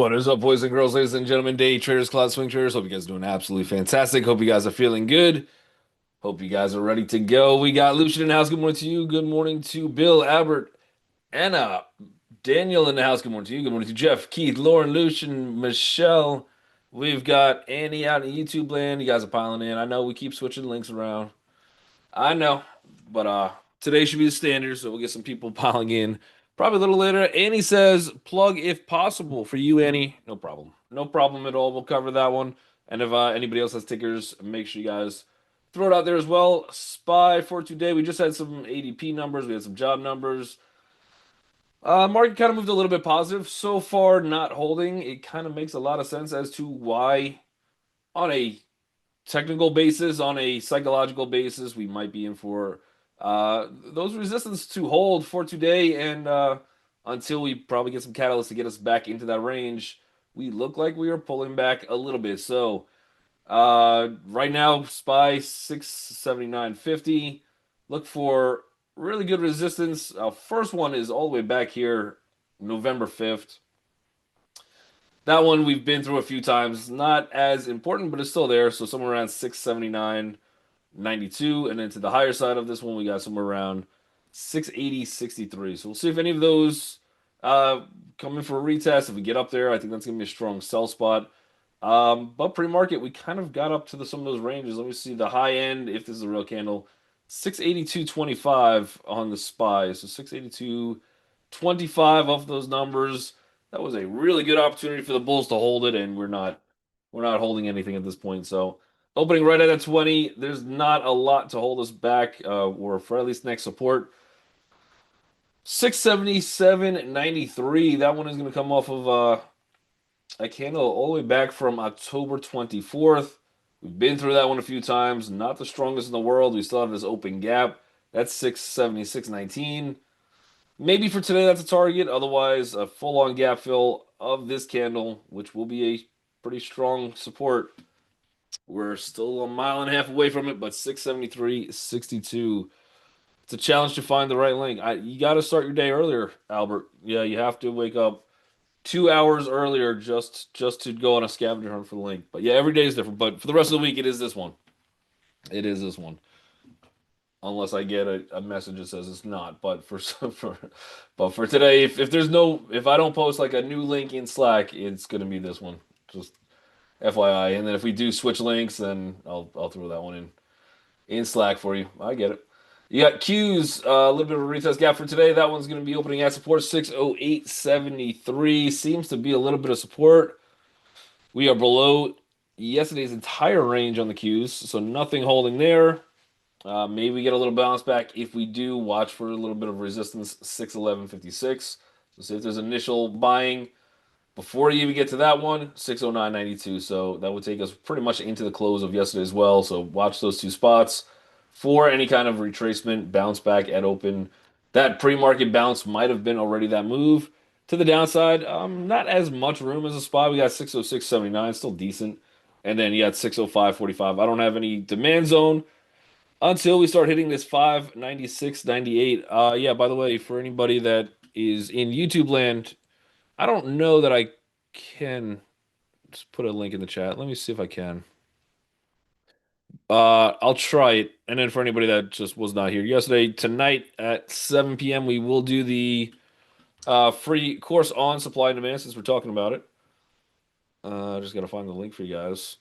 What is up, boys and girls, ladies and gentlemen, day traders, cloud swing traders? Hope you guys are doing absolutely fantastic. Hope you guys are feeling good. Hope you guys are ready to go. We got Lucian in the house. Good morning to you. Good morning to Bill, Albert, Anna, Daniel in the house. Good morning to you. Good morning to Jeff, Keith, Lauren, Lucian, Michelle. We've got Annie out in YouTube land. You guys are piling in. I know we keep switching links around. I know, but today should be the standard, so we'll get some people piling in. Probably a little later. Annie says, plug if possible for you, Annie. No problem. No problem at all. We'll cover that one. And if anybody else has tickers, make sure you guys throw it out there as well. Spy for today. We just had some ADP numbers. We had some job numbers. Market kind of moved a little bit positive. So far, not holding. It kind of makes a lot of sense as to why, on a technical basis, on a psychological basis, we might be in for those resistance to hold for today. And until we probably get some catalyst to get us back into that range, we look like we are pulling back a little bit. So right now, SPY 679.50. Look for really good resistance. First one is all the way back here, November 5th. That one we've been through a few times. Not as important, but it's still there. So somewhere around 679.92. And then to the higher side of this one, we got somewhere around 680.63. So we'll see if any of those come in for a retest. If we get up there, I think that's going to be a strong sell spot. But pre-market, we kind of got up to some of those ranges. Let me see the high end, if this is a real candle. 682.25 on the SPY. So 682.25 off those numbers. That was a really good opportunity for the Bulls to hold it, and we're not holding anything at this point. So opening right at a 20, there's not a lot to hold us back. Or for at least next support. 677.93. That one is going to come off of a candle all the way back from October 24th. We've been through that one a few times. Not the strongest in the world. We still have this open gap. That's 676.19. Maybe for today that's a target. Otherwise, a full-on gap fill of this candle, which will be a pretty strong support. We're still a mile and a half away from it, but 673.62. It's a challenge to find the right link. You got to start your day earlier, Albert. Yeah, you have to wake up 2 hours earlier just to go on a scavenger hunt for the link. But yeah, every day is different. But for the rest of the week, it is this one. It is this one. Unless I get a message that says it's not. But for today, if I don't post like a new link in Slack, it's gonna be this one. Just FYI. And then if we do switch links, then I'll throw that one in Slack for you. I get it. You got Q's, a little bit of a retest gap for today. That one's going to be opening at support 608.73. Seems to be a little bit of support. We are below yesterday's entire range on the Q's, so nothing holding there. Maybe we get a little bounce back. If we do, watch for a little bit of resistance, 611.56. So see if there's initial buying before you even get to that one, 609.92. So that would take us pretty much into the close of yesterday as well. So watch those two spots for any kind of retracement, bounce back at open. That pre-market bounce might have been already that move to the downside. Not as much room as a spot. We got 606.79, still decent. And then you got 605.45. I don't have any demand zone until we start hitting this 596.98. Yeah, by the way, for anybody that is in YouTube land, I don't know that I can just put a link in the chat. Let me see if I can. I'll try it. And then for anybody that just was not here yesterday, tonight at 7 p.m. we will do the free course on supply and demand since we're talking about it. Just gotta find the link for you guys.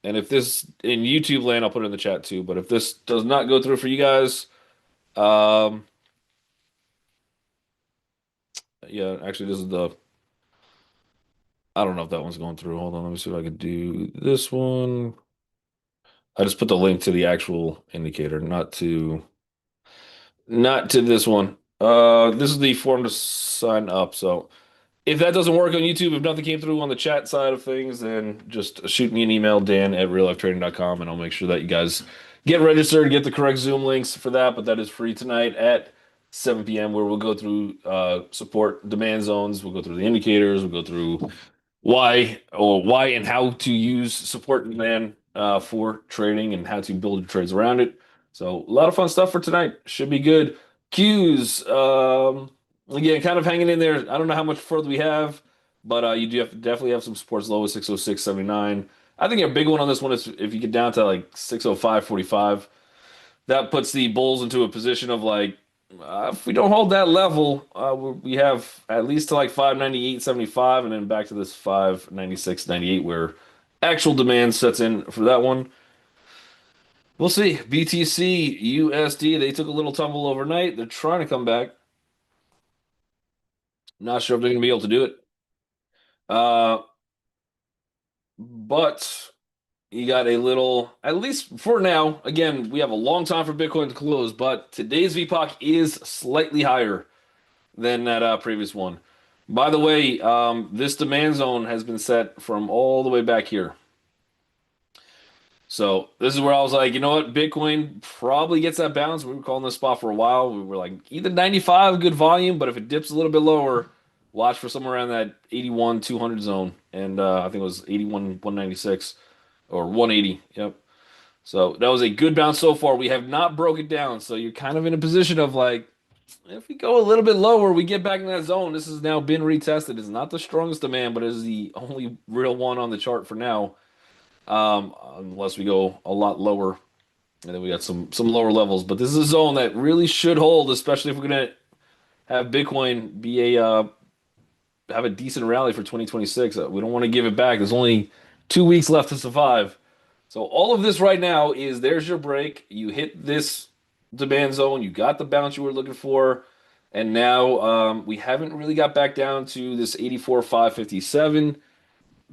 And if this in YouTube land, I'll put it in the chat too. But if this does not go through for you guys, yeah, actually this is the I don't know if that one's going through. Hold on, let me see if I can do this one. I just put the link to the actual indicator, not to this one. This is the form to sign up. So if that doesn't work on YouTube, if nothing came through on the chat side of things, then just shoot me an email, dan@reallifetrading.com, and I'll make sure that you guys get registered, get the correct Zoom links for that. But that is free tonight at 7 p.m. where we'll go through support demand zones. We'll go through the indicators. We'll go through why and how to use support and demand for trading and how to build your trades around it. So a lot of fun stuff for tonight. Should be good. Qs, again, kind of hanging in there. I don't know how much further we have. but you do definitely have some supports low as 606.79. I think a big one on this one is if you get down to like 605.45. That puts the Bulls into a position of like, if we don't hold that level, we have at least to like 598.75 and then back to this 596.98 where actual demand sets in for that one. We'll see. BTC, USD, they took a little tumble overnight. They're trying to come back. Not sure if they're going to be able to do it. Uh, but you got a little, at least for now, again, we have a long time for Bitcoin to close, but today's VPOC is slightly higher than that previous one. By the way, this demand zone has been set from all the way back here. So this is where I was like, you know what? Bitcoin probably gets that bounce. We were calling this spot for a while. We were like, either 95, good volume, but if it dips a little bit lower, watch for somewhere around that 81, 200 zone. And I think it was 81, 196 or 180. Yep. So that was a good bounce so far. We have not broke it down. So you're kind of in a position of like, if we go a little bit lower, we get back in that zone. This has now been retested. It's not the strongest demand, but it is the only real one on the chart for now. Unless we go a lot lower, and then we got some lower levels. But this is a zone that really should hold, especially if we're gonna have Bitcoin be a have a decent rally for 2026. We don't want to give it back. There's only 2 weeks left to survive. So all of this right now is there's your break. You hit this demand zone. You got the bounce you were looking for. And now we haven't really got back down to this 84,557.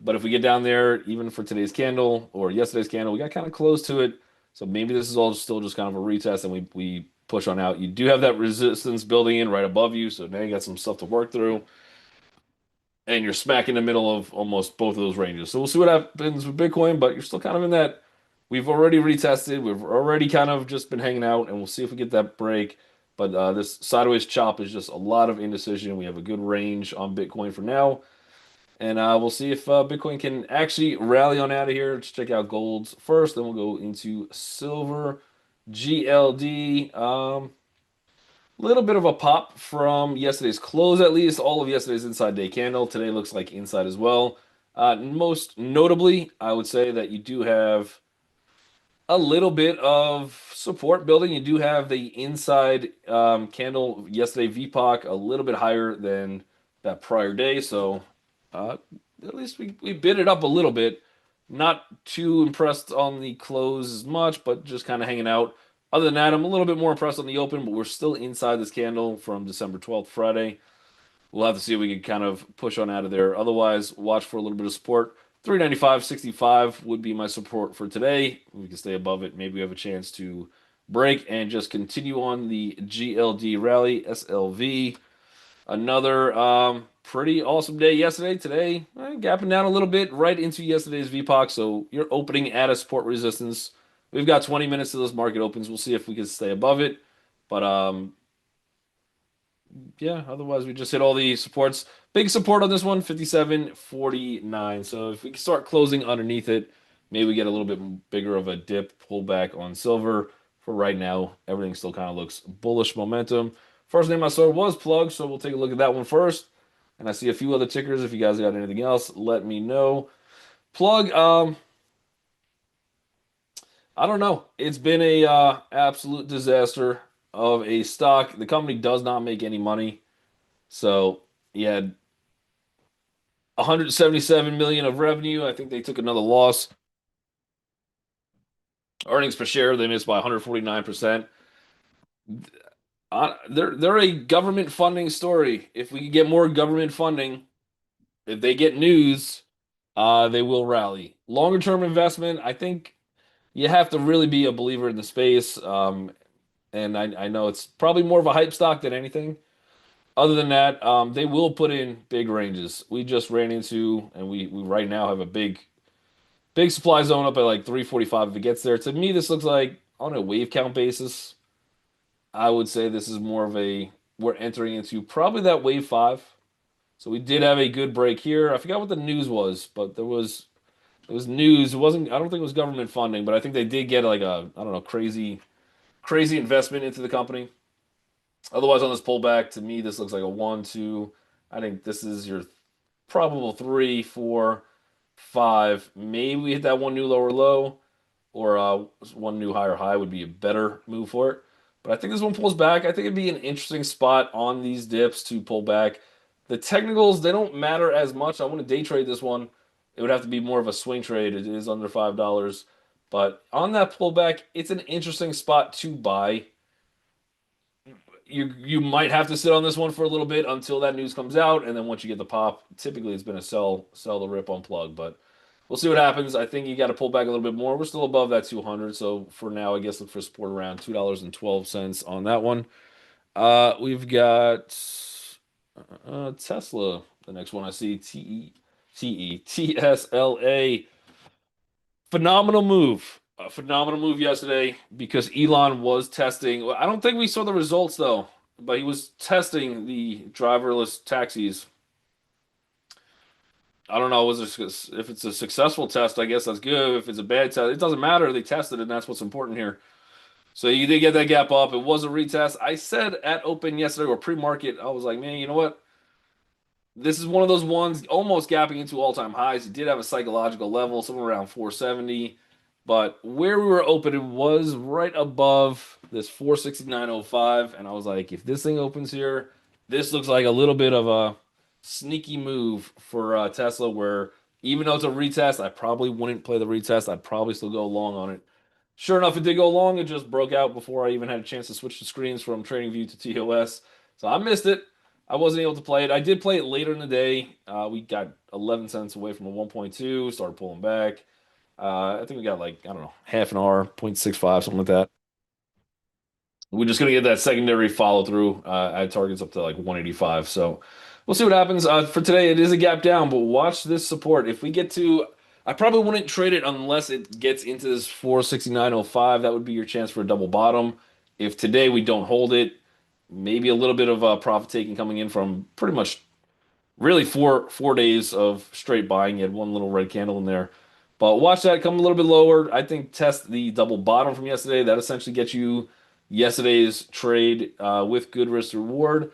But if we get down there, even for today's candle or yesterday's candle, we got kind of close to it. So maybe this is all still just kind of a retest and we push on out. You do have that resistance building in right above you. So now you got some stuff to work through and you're smack in the middle of almost both of those ranges. So we'll see what happens with Bitcoin, but you're still kind of in that. We've already retested. We've already kind of just been hanging out, and we'll see if we get that break. But this sideways chop is just a lot of indecision. We have a good range on Bitcoin for now, and we'll see if Bitcoin can actually rally on out of here. Let's check out golds first, then we'll go into silver, GLD. Little bit of a pop from yesterday's close, at least. All of yesterday's inside day candle. Today looks like inside as well. Most notably, I would say that you do have a little bit of support building. You do have the inside candle yesterday VPOC a little bit higher than that prior day. So uh, at least we bid it up a little bit. Not too impressed on the close as much, but just kind of hanging out. Other than that, I'm a little bit more impressed on the open, but we're still inside this candle from December 12th, Friday. We'll have to see if we can kind of push on out of there. Otherwise, watch for a little bit of support. 395.65 would be my support for today. We can stay above it. Maybe we have a chance to break and just continue on the GLD rally, SLV. Another pretty awesome day yesterday. Today, gapping down a little bit right into yesterday's VPOC. So you're opening at a support resistance. We've got 20 minutes till this market opens. We'll see if we can stay above it. But yeah, otherwise we just hit all the supports. Big support on this one, 57.49. So if we can start closing underneath it, maybe we get a little bit bigger of a dip pullback on silver. For right now, everything still kind of looks bullish momentum. First name I saw was Plug, so we'll take a look at that one first. And I see a few other tickers. If you guys got anything else, let me know. Plug, I don't know. It's been a absolute disaster of a stock. The company does not make any money. So he had 177 million of revenue. I think they took another loss. Earnings per share they missed by 149%. They're a government funding story. If we can get more government funding, if they get news, they will rally. Longer term investment, I think you have to really be a believer in the space. And I know it's probably more of a hype stock than anything. Other than that, they will put in big ranges. We just ran into, and we right now have a big supply zone up at like 345 if it gets there. To me, this looks like on a wave count basis, I would say this is more of a we're entering into probably that wave five. So we did have a good break here. I forgot what the news was, but it was news. It wasn't I don't think it was government funding, but I think they did get like a I don't know, crazy investment into the company. Otherwise on this pullback, to me, this looks like a one, two. I think this is your probable 3, 4, 5. Maybe we hit that one new lower low, or one new higher high would be a better move for it. But I think this one pulls back. I think it'd be an interesting spot on these dips to pull back. The technicals, they don't matter as much. I want to day trade this one. It would have to be more of a swing trade. It is under $5. But on that pullback, it's an interesting spot to buy. You might have to sit on this one for a little bit until that news comes out, and then once you get the pop, typically it's been a sell the rip unplug. But we'll see what happens. I think you got to pull back a little bit more. We're still above that 200, so for now, I guess look for support around $2.12 on that one. We've got Tesla. The next one I see TSLA. Phenomenal move. A phenomenal move yesterday because Elon was testing. Well, I don't think we saw the results though, but he was testing the driverless taxis. I don't know if it's a successful test, I guess that's good. If it's a bad test, it doesn't matter. They tested it, and that's what's important here. So you did get that gap up. It was a retest. I said at open yesterday or pre-market, I was like, man, you know what? This is one of those ones almost gapping into all-time highs. It did have a psychological level, somewhere around 470. But where we were open, it was right above this 469.05. And I was like, if this thing opens here, this looks like a little bit of a sneaky move for Tesla, where even though it's a retest, I probably wouldn't play the retest. I'd probably still go long on it. Sure enough, it did go long. It just broke out before I even had a chance to switch the screens from TradingView to TOS. So I missed it. I wasn't able to play it. I did play it later in the day. We got 11 cents away from a 1.2, started pulling back. I think we got like, I don't know, half an hour, 0.65, something like that. We're just gonna get that secondary follow through at targets up to like 185. So we'll see what happens. For today, it is a gap down, but watch this support. If we get to, I probably wouldn't trade it unless it gets into this 469.05. That would be your chance for a double bottom. If today we don't hold it, maybe a little bit of profit taking coming in from pretty much really four days of straight buying. You had one little red candle in there. But watch that come a little bit lower. I think test the double bottom from yesterday. That essentially gets you yesterday's trade with good risk to reward.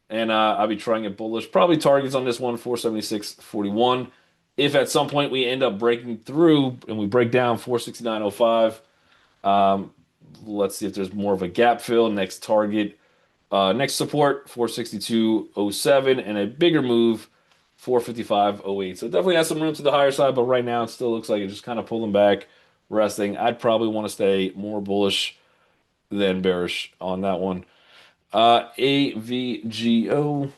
And I'll be trying it bullish. Probably targets on this one, 476.41. If at some point we end up breaking through and we break down 469.05, let's see if there's more of a gap fill. Next target, next support, 462.07, and a bigger move, 455.08. So it definitely has some room to the higher side, but right now it still looks like it's just kind of pulling back, resting. I'd probably want to stay more bullish than bearish on that one. AVGO.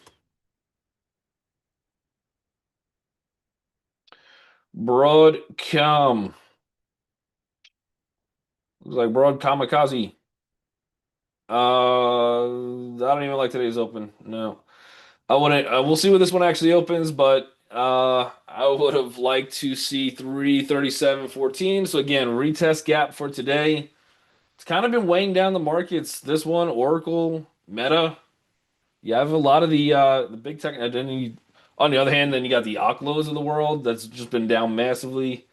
Broadcom. Looks like Broad Kamikaze. I don't even like today's open. No. I wouldn't. We'll see when this one actually opens, but I would have liked to see 337.14. So again, retest gap for today. It's kind of been weighing down the markets. This one, Oracle, Meta. You have a lot of the big tech. And then on the other hand, then you got the Oklos of the world that's just been down massively.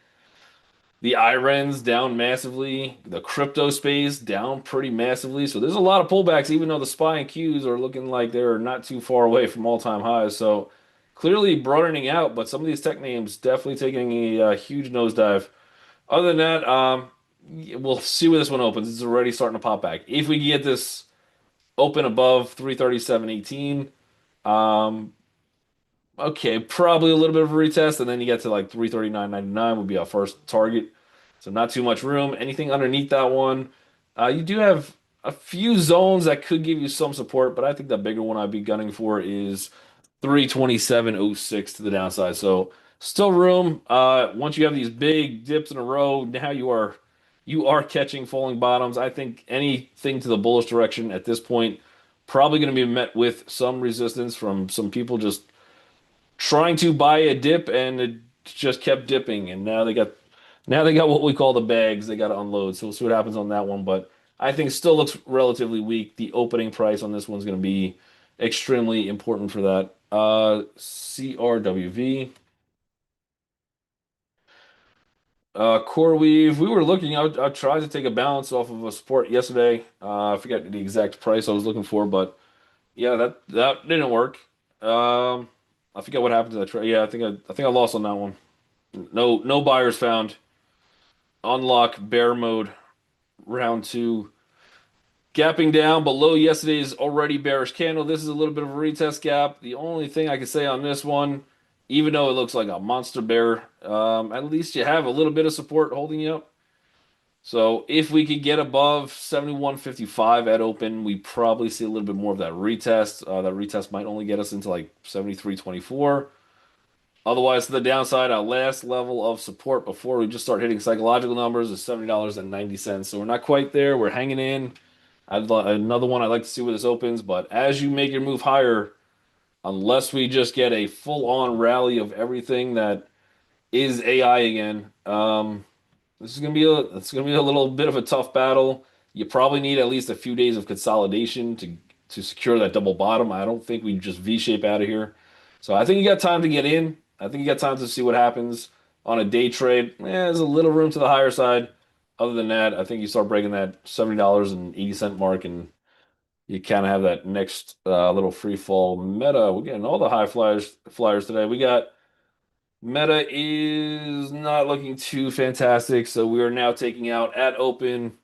The Irons down massively. The crypto space down pretty massively. So there's a lot of pullbacks, even though the SPY and Qs are looking like they're not too far away from all-time highs. So clearly broadening out, but some of these tech names definitely taking a huge nosedive. Other than that, we'll see where this one opens. It's already starting to pop back. If we can get this open above 337.18, okay, probably a little bit of a retest, and then you get to like 339.99 would be our first target. So not too much room. Anything underneath that one, you do have a few zones that could give you some support, but I think the bigger one I'd be gunning for is 327.06 to the downside. So still room. Once you have these big dips in a row, now you are catching falling bottoms. I think anything to the bullish direction at this point probably going to be met with some resistance from some people just trying to buy a dip, and it just kept dipping, and now they got what we call the bags. They got to unload. So we'll see what happens on that one. But I think still looks relatively weak. The opening price on this one's going to be extremely important for that. CRWV. CoreWeave. We were looking. I tried to take a balance off of a support yesterday. I forget the exact price I was looking for, but yeah, that didn't work. I forget what happened to that trade. Yeah, I think I lost on that one. No buyers found. Unlock bear mode round two. Gapping down below yesterday's already bearish candle. This is a little bit of a retest gap. The only thing I can say on this one, even though it looks like a monster bear, at least you have a little bit of support holding you up. So if we could get above 71.55 at open, we probably see a little bit more of that retest. That retest might only get us into like 73.24. Otherwise, to the downside, our last level of support before we just start hitting psychological numbers is $70.90. So we're not quite there. We're hanging in. Another one I'd like to see where this opens, but as you make your move higher, unless we just get a full-on rally of everything that is AI again, it's gonna be a little bit of a tough battle. You probably need at least a few days of consolidation to secure that double bottom. I don't think we just V-shape out of here. So I think you got time to get in. I think you got time to see what happens on a day trade. There's a little room to the higher side. Other than that, I think you start breaking that $70.80 mark, and you kind of have that next little free fall. Meta, we're getting all the high flyers today. We got Meta is not looking too fantastic, so we are now taking out at open.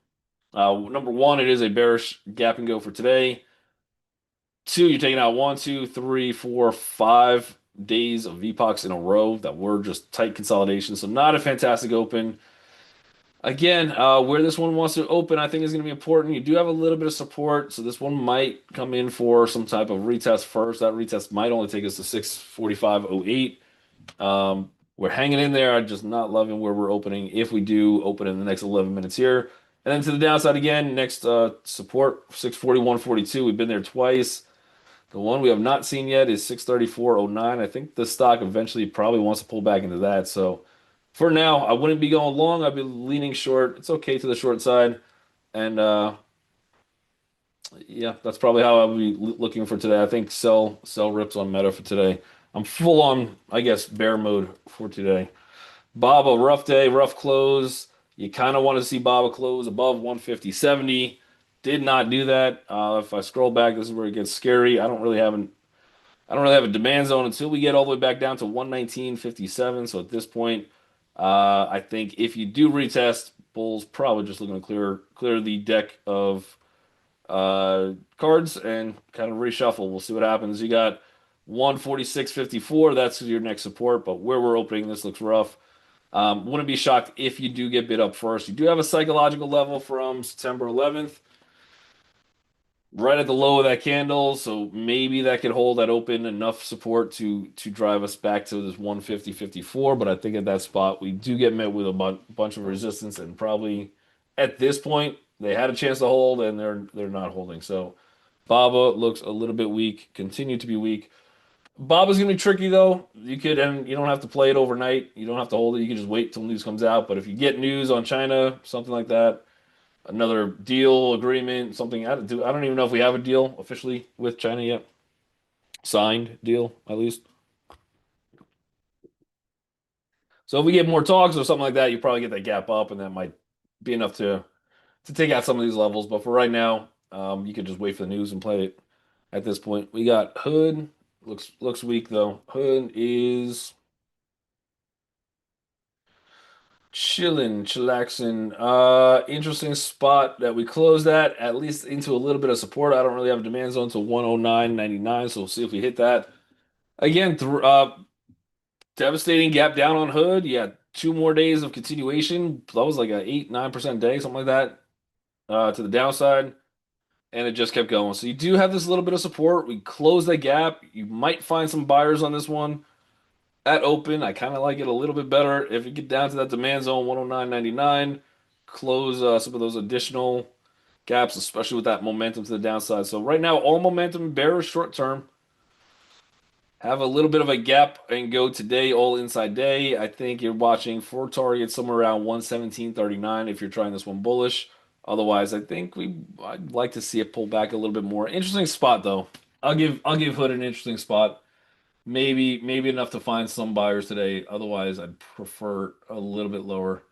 Number one, it is a bearish gap and go for today. Two, you're taking out 1, 2, 3, 4, 5 days of VPOCs in a row that were just tight consolidation. So not a fantastic open. Again, where this one wants to open, I think is going to be important. You do have a little bit of support, so this one might come in for some type of retest first. That retest might only take us to 645.08. We're hanging in there. I'm just not loving where we're opening. If we do open in the next 11 minutes here, and then to the downside again, next support 641.42. We've been there twice. The one we have not seen yet is 634.09. I think the stock eventually probably wants to pull back into that. So for now, I wouldn't be going long. I'd be leaning short. It's okay to the short side. And yeah, that's probably how I'll be looking for today. I think sell rips on Meta for today. I'm full on, I guess, bear mode for today. Baba, rough day, rough close. You kind of want to see Baba close above 150.70. Did not do that. If I scroll back, this is where it gets scary. I don't really have a demand zone until we get all the way back down to 119.57. So at this point, I think if you do retest, Bulls probably just looking to clear the deck of cards and kind of reshuffle. We'll see what happens. You got 146.54. That's your next support, but where we're opening, this looks rough. Wouldn't be shocked if you do get bid up first. You do have a psychological level from September 11th, right at the low of that candle, so maybe that could hold that open enough support to drive us back to this 150.54. But I think at that spot we do get met with a bunch of resistance, and probably at this point they had a chance to hold and they're not holding. So Baba looks a little bit weak, continue to be weak. Baba's gonna be tricky though. And you don't have to play it overnight. You don't have to hold it. You can just wait till news comes out. But if you get news on China, something like that, another deal agreement, something. I don't even know if we have a deal officially with China yet. Signed deal, at least. So if we get more talks or something like that, you probably get that gap up, and that might be enough to take out some of these levels. But for right now, you could just wait for the news and play it at this point. We got Hood. Looks weak though. Hood is chillaxing. Interesting spot that we closed at least into a little bit of support. I don't really have a demand zone to 109.99, so we'll see if we hit that. Again, devastating gap down on Hood. Yeah, 2 more days of continuation. That was like a 8-9% day, something like that, to the downside, and it just kept going. So you do have this little bit of support. We closed that gap. You might find some buyers on this one at open. I kind of like it a little bit better. If you get down to that demand zone, 109.99, close some of those additional gaps, especially with that momentum to the downside. So right now, all momentum bearish short term. Have a little bit of a gap and go today, all inside day. I think you're watching for targets somewhere around 117.39 if you're trying this one bullish. Otherwise, I'd like to see it pull back a little bit more. Interesting spot though. I'll give Hood an interesting spot. Maybe enough to find some buyers today. Otherwise, I'd prefer a little bit lower,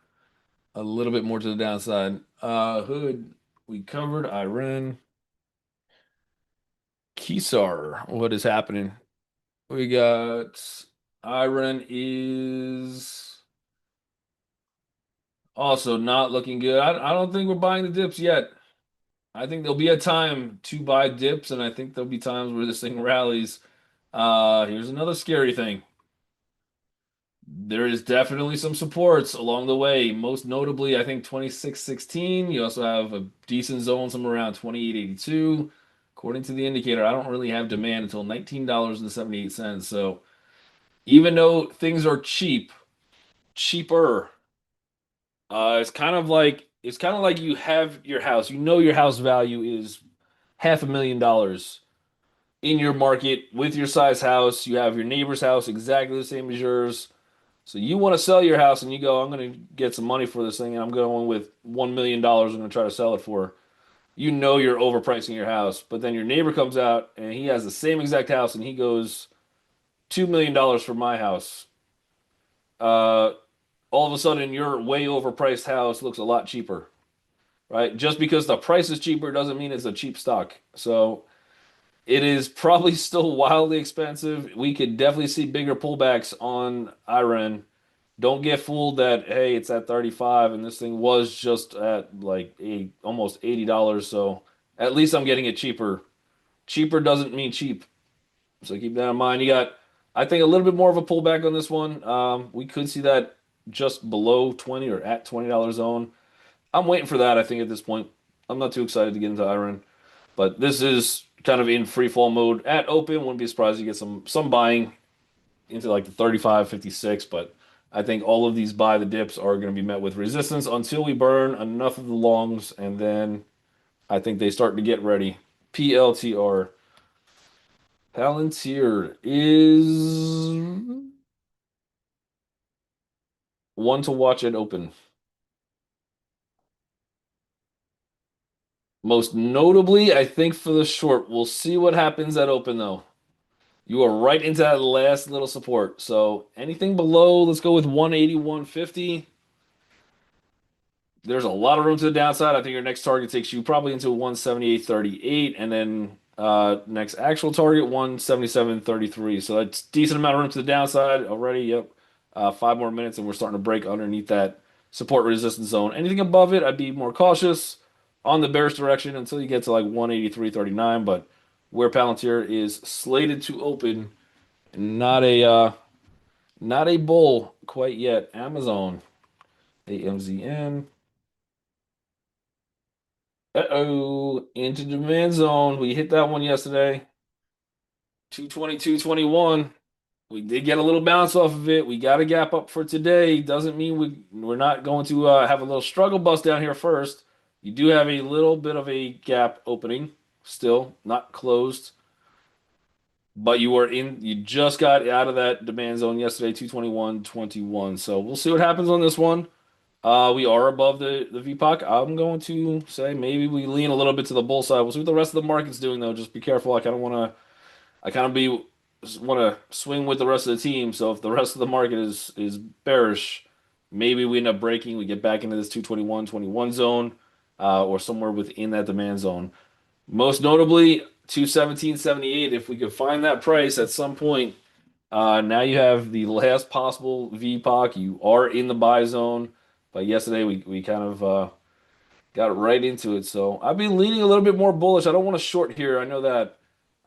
a little bit more to the downside. Hood, we covered. Iran, Kisar, what is happening? We got Iron is also not looking good. I don't think we're buying the dips yet. I think there'll be a time to buy dips, and I think there'll be times where this thing rallies. Here's another scary thing. There is definitely some supports along the way. Most notably, I think 26.16. You also have a decent zone somewhere around 28.82. According to the indicator, I don't really have demand until $19.78. So even though things are cheaper, it's kind of like you have your house. You know your house value is $500,000 in your market with your size house. You have your neighbor's house exactly the same as yours. So you want to sell your house and you go, I'm going to get some money for this thing and I'm going with $1 million. I'm going to try to sell it for. You know you're overpricing your house, but then your neighbor comes out and he has the same exact house and he goes $2 million for my house. Uh, all of a sudden your way overpriced house looks a lot cheaper, right? Just because the price is cheaper doesn't mean it's a cheap stock. So it is probably still wildly expensive. We could definitely see bigger pullbacks on Iran. Don't get fooled that hey, it's at 35 and this thing was just at like almost $80. So at least I'm getting it cheaper. Cheaper doesn't mean cheap. So keep that in mind. You got, I think, a little bit more of a pullback on this one. We could see that just below 20 or at $20 zone. I'm waiting for that, I think, at this point. I'm not too excited to get into Iron. But this is kind of in free fall mode at open. Wouldn't be surprised to get some buying into like the 35, 56. But I think all of these buy the dips are going to be met with resistance until we burn enough of the longs, and then I think they start to get ready. PLTR. Palantir is one to watch at open. Most notably, I think for the short. We'll see what happens at open though. You are right into that last little support. So anything below, let's go with 180, 150. There's a lot of room to the downside. I think your next target takes you probably into 178.38, and then next actual target 177.33. So that's decent amount of room to the downside already. Yep. 5 more minutes, and we're starting to break underneath that support resistance zone. Anything above it, I'd be more cautious on the bearish direction until you get to like 183.39. But where Palantir is slated to open, not a bull quite yet. Amazon, AMZN. Uh-oh, into demand zone. We hit that one yesterday. 222.21. We did get a little bounce off of it. We got a gap up for today. Doesn't mean we're not going to have a little struggle bust down here first. You do have a little bit of a gap opening still, not closed. But you just got out of that demand zone yesterday, 221.21. So we'll see what happens on this one. We are above the VPOC. I'm going to say maybe we lean a little bit to the bull side. We'll see what the rest of the market's doing though. Just be careful. I kind of be want to swing with the rest of the team. So if the rest of the market is bearish, maybe we end up breaking. We get back into this 221.21 zone, or somewhere within that demand zone. Most notably, 217.78. If we could find that price at some point, now you have the last possible VPOC. You are in the buy zone. But yesterday we kind of got right into it. So I've been leaning a little bit more bullish. I don't want to short here. I know that.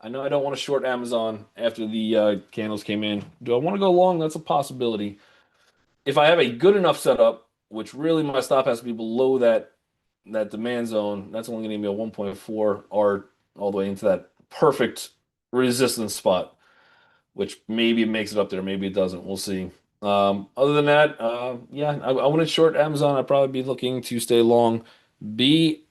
I know I don't want to short Amazon after the candles came in. Do I want to go long? That's a possibility. If I have a good enough setup, which really my stop has to be below that demand zone, that's only going to give me a 1.4 R all the way into that perfect resistance spot, which maybe it makes it up there, maybe it doesn't. We'll see. Other than that, yeah, I wouldn't short Amazon. I'd probably be looking to stay long BMNR.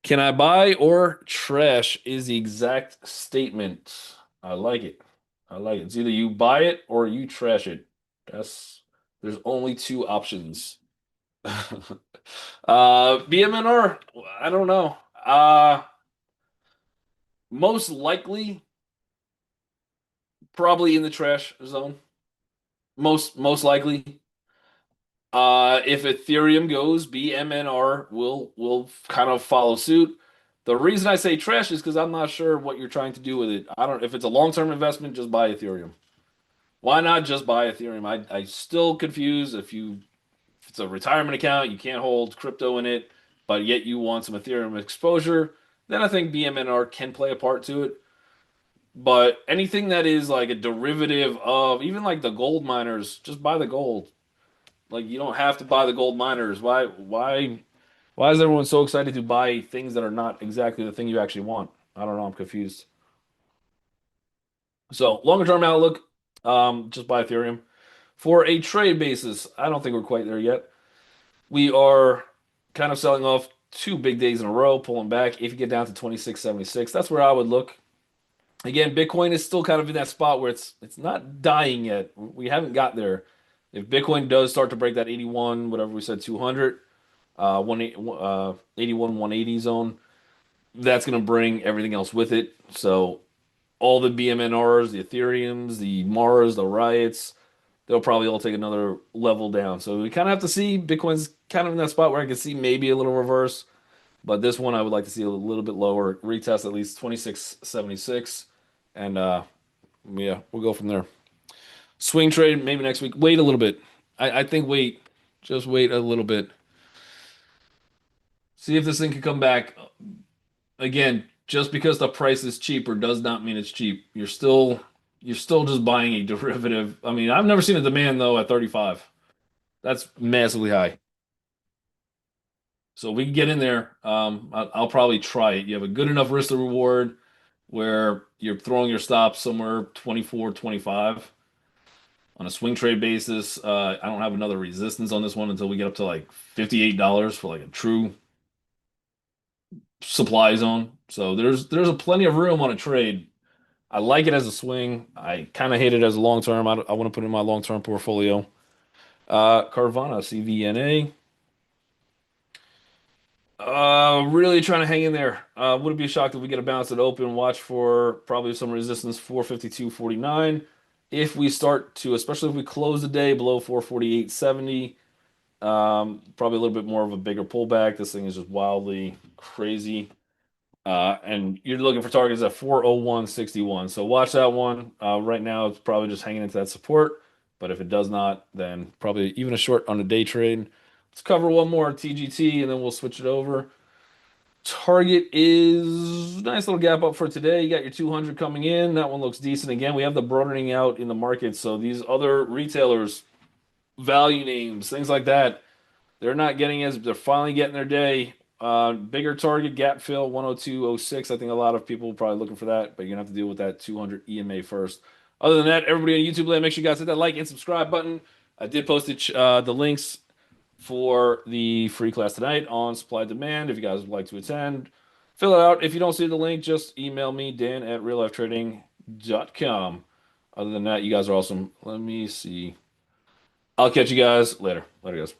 Can I buy or trash is the exact statement. I like it. I like it. It's either you buy it or you trash it. There's only two options. BMNR, I don't know. Most likely probably in the trash zone. Most likely. If Ethereum goes, BMNR will kind of follow suit. The reason I say trash is because I'm not sure what you're trying to do with it. I don't, if it's a long-term investment, just buy Ethereum. Why not just buy Ethereum? I still confused if it's a retirement account, you can't hold crypto in it, but yet you want some Ethereum exposure, then I think BMNR can play a part to it. But anything that is like a derivative of even like the gold miners, just buy the gold. Like you don't have to buy the gold miners. Why is everyone so excited to buy things that are not exactly the thing you actually want? I don't know, I'm confused. So longer term outlook, just buy Ethereum. For a trade basis, I don't think we're quite there yet. We are kind of selling off two big days in a row, pulling back. If you get down to 26.76, that's where I would look. Again, Bitcoin is still kind of in that spot where it's not dying yet. We haven't got there. If Bitcoin does start to break that 81, whatever we said, 200, 81, 180 zone, that's going to bring everything else with it. So all the BMNRs, the Ethereums, the Mars, the Riots, they'll probably all take another level down. So we kind of have to see. Bitcoin's kind of in that spot where I can see maybe a little reverse, but this one I would like to see a little bit lower, retest at least 26.76, and yeah, we'll go from there. Swing trade maybe next week. Wait a little bit. I think just wait a little bit. See if this thing can come back. Again, just because the price is cheaper does not mean it's cheap. You're still just buying a derivative. I mean, I've never seen a demand though at 35. That's massively high. So we can get in there. I'll probably try it. You have a good enough risk to reward where you're throwing your stops somewhere 24, 25 on a swing trade basis. I don't have another resistance on this one until we get up to like $58 for like a true supply zone. So there's a plenty of room on a trade. I like it as a swing. I kind of hate it as a long term. I want to put it in my long term portfolio. Carvana, CVNA. Really trying to hang in there. Wouldn't be shocked if we get a bounce at open. Watch for probably some resistance 452.49. If we start to, especially if we close the day below 448.70, probably a little bit more of a bigger pullback. This thing is just wildly crazy. And you're looking for targets at 401.61. So watch that one. Right now, it's probably just hanging into that support. But if it does not, then probably even a short on a day trade. Let's cover one more TGT and then we'll switch it over. Target is nice little gap up for today. You got your 200 coming in. That one looks decent. Again, we have the broadening out in the market. So these other retailers, value names, things like that, they're finally getting their day. Bigger target gap fill 102.06. I think a lot of people are probably looking for that, but you're gonna have to deal with that 200 EMA first. Other than that, everybody on YouTube land, make sure you guys hit that like and subscribe button. I did post the links for the free class tonight on supply demand. If you guys would like to attend, fill it out. If you don't see the link, just email me, Dan at reallifetrading.com. Other than that, you guys are awesome. Let me see. I'll catch you guys later. Later, guys.